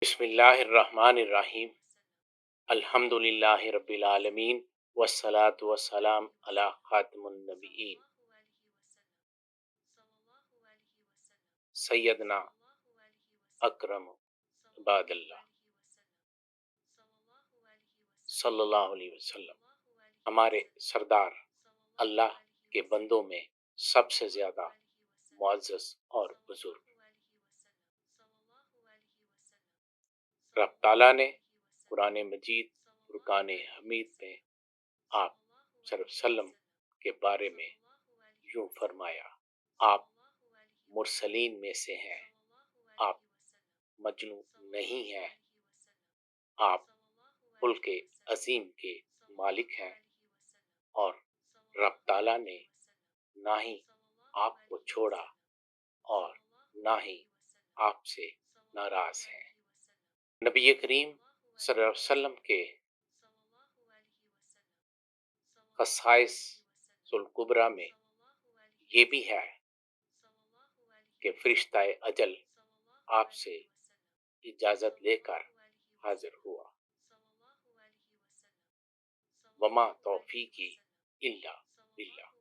بسم اللہ الرحمن الرحیم الحمد للہ رب العالمین والصلاة والسلام علی خاتم النبیین سیدنا اکرم عباد اللہ صلی اللہ علیہ وسلم، ہمارے سردار اللہ کے بندوں میں سب سے زیادہ معزز اور بزرگ۔ رب تعالیٰ نے قرآن مجید فرقان حمید میں آپ صلی اللہ علیہ وسلم کے بارے میں یوں فرمایا: آپ مرسلین میں سے ہیں، آپ مجنو نہیں ہیں، آپ ملک عظیم کے مالک ہیں، اور رب تعالیٰ نے نہ ہی آپ کو چھوڑا اور نہ ہی آپ سے ناراض ہیں۔ نبی کریم صلی اللہ علیہ وسلم کے خصائص الکبریٰ میں یہ بھی ہے کہ فرشتہ اجل آپ سے اجازت لے کر حاضر ہوا۔ وما توفیقی الا باللہ۔